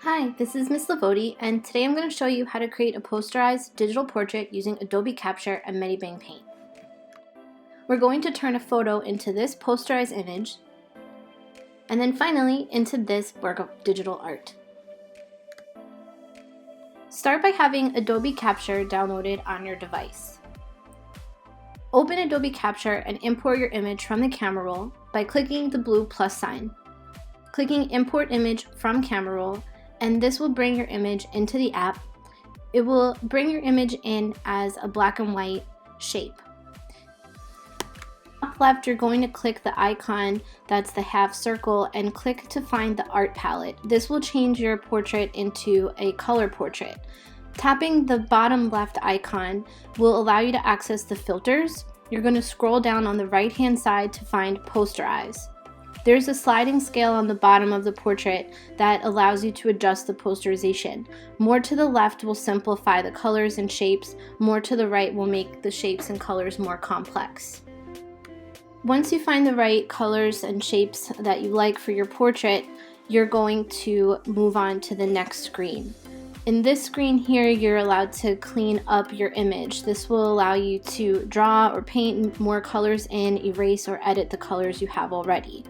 Hi, this is Ms. Lavodi, and today I'm going to show you how to create a posterized digital portrait using Adobe Capture and Medibang Paint. We're going to turn a photo into this posterized image, and then finally into this work of digital art. Start by having Adobe Capture downloaded on your device. Open Adobe Capture and import your image from the camera roll by clicking the blue plus sign. Clicking Import Image from Camera Roll, and this will bring your image into the app. It will bring your image in as a black and white shape. Top left, you're going to click the icon that's the half circle and click to find the art palette. This will change your portrait into a color portrait. Tapping the bottom left icon will allow you to access the filters. You're going to scroll down on the right hand side to find Posterize. There's a sliding scale on the bottom of the portrait that allows you to adjust the posterization. More to the left will simplify the colors and shapes, more to the right will make the shapes and colors more complex. Once you find the right colors and shapes that you like for your portrait, you're going to move on to the next screen. In this screen here, you're allowed to clean up your image. This will allow you to draw or paint more colors in, erase or edit the colors you have already.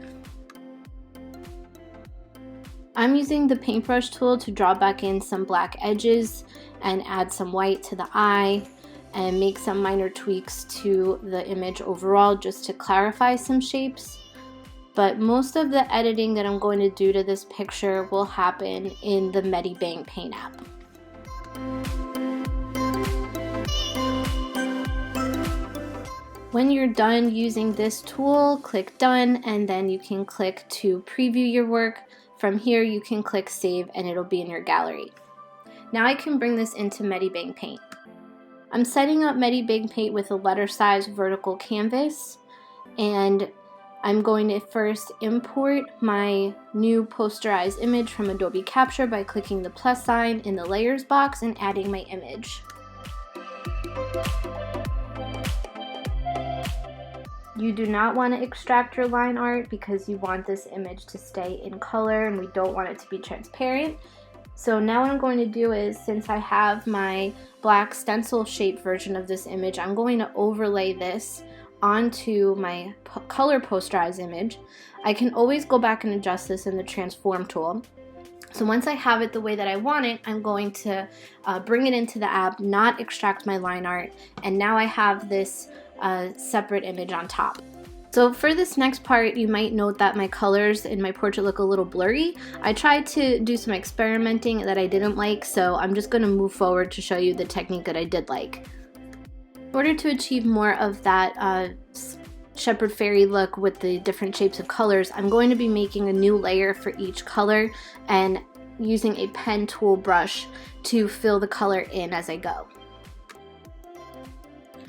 I'm using the paintbrush tool to draw back in some black edges and add some white to the eye and make some minor tweaks to the image overall just to clarify some shapes. But most of the editing that I'm going to do to this picture will happen in the Medibang Paint app. When you're done using this tool, click Done, and then you can click to preview your work. From here you can click Save and it'll be in your gallery. Now I can bring this into Medibang Paint. I'm setting up Medibang Paint with a letter size vertical canvas, and I'm going to first import my new posterized image from Adobe Capture by clicking the plus sign in the layers box and adding my image. You do not want to extract your line art because you want this image to stay in color and we don't want it to be transparent. So now what I'm going to do is, since I have my black stencil shape version of this image, I'm going to overlay this onto my color posterized image. I can always go back and adjust this in the transform tool. So once I have it the way that I want it, I'm going to bring it into the app, not extract my line art, and now I have this separate image on top. So for this next part, you might note that my colors in my portrait look a little blurry. I tried to do some experimenting that I didn't like, so I'm just going to move forward to show you the technique that I did like. In order to achieve more of that Shepard Fairey look with the different shapes of colors, I'm going to be making a new layer for each color and using a pen tool brush to fill the color in as I go.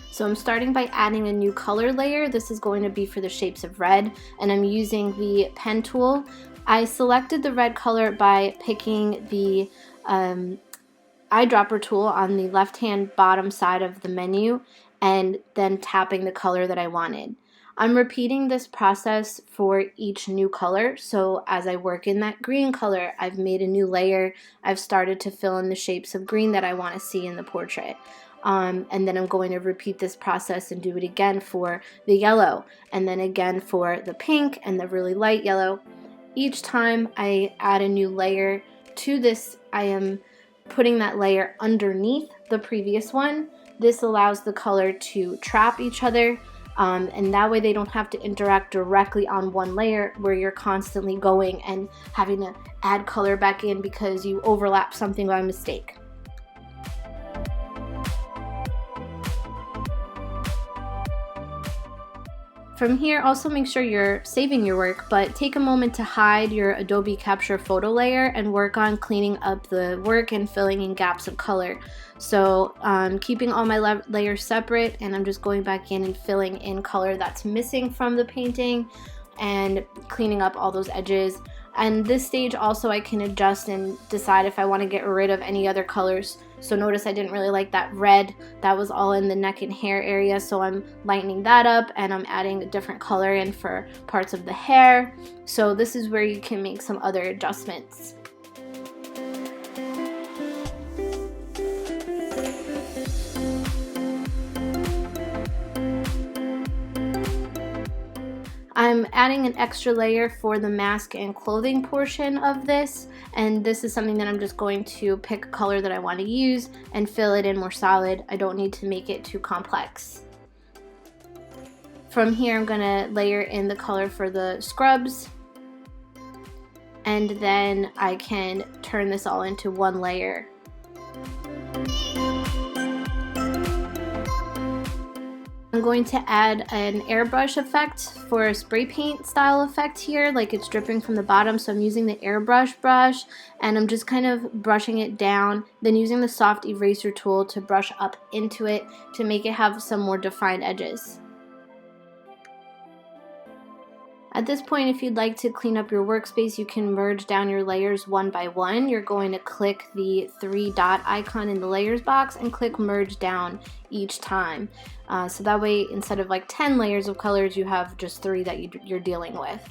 So I'm starting by adding a new color layer. This is going to be for the shapes of red, and I'm using the pen tool. I selected the red color by picking the eyedropper tool on the left-hand bottom side of the menu and then tapping the color that I wanted. I'm repeating this process for each new color, so as I work in that green color, I've made a new layer. I've started to fill in the shapes of green that I want to see in the portrait. And then I'm going to repeat this process and do it again for the yellow, and then again for the pink and the really light yellow. Each time I add a new layer to this, I am putting that layer underneath the previous one. This allows the color to trap each other, and that way they don't have to interact directly on one layer where you're constantly going and having to add color back in because you overlap something by mistake. From here, also make sure you're saving your work, but take a moment to hide your Adobe Capture photo layer and work on cleaning up the work and filling in gaps of color. So keeping all my layers separate, and I'm just going back in and filling in color that's missing from the painting and cleaning up all those edges. And this stage also I can adjust and decide if I want to get rid of any other colors. So notice I didn't really like that red that was all in the neck and hair area, so I'm lightening that up and I'm adding a different color in for parts of the hair. So this is where you can make some other adjustments. I'm adding an extra layer for the mask and clothing portion of this, and this is something that I'm just going to pick a color that I want to use and fill it in more solid. I don't need to make it too complex. From here I'm going to layer in the color for the scrubs, and then I can turn this all into one layer. I'm going to add an airbrush effect for a spray paint style effect here, like it's dripping from the bottom. So I'm using the airbrush brush and I'm just kind of brushing it down, then using the soft eraser tool to brush up into it to make it have some more defined edges. At this point, if you'd like to clean up your workspace, you can merge down your layers one by one. You're going to click the 3-dot icon in the layers box and click merge down each time. So that way, instead of like 10 layers of colors, you have just 3 that you're dealing with.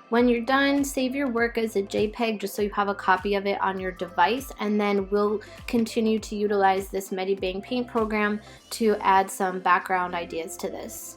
When you're done, save your work as a JPEG just so you have a copy of it on your device, and then we'll continue to utilize this Medibang Paint program to add some background ideas to this.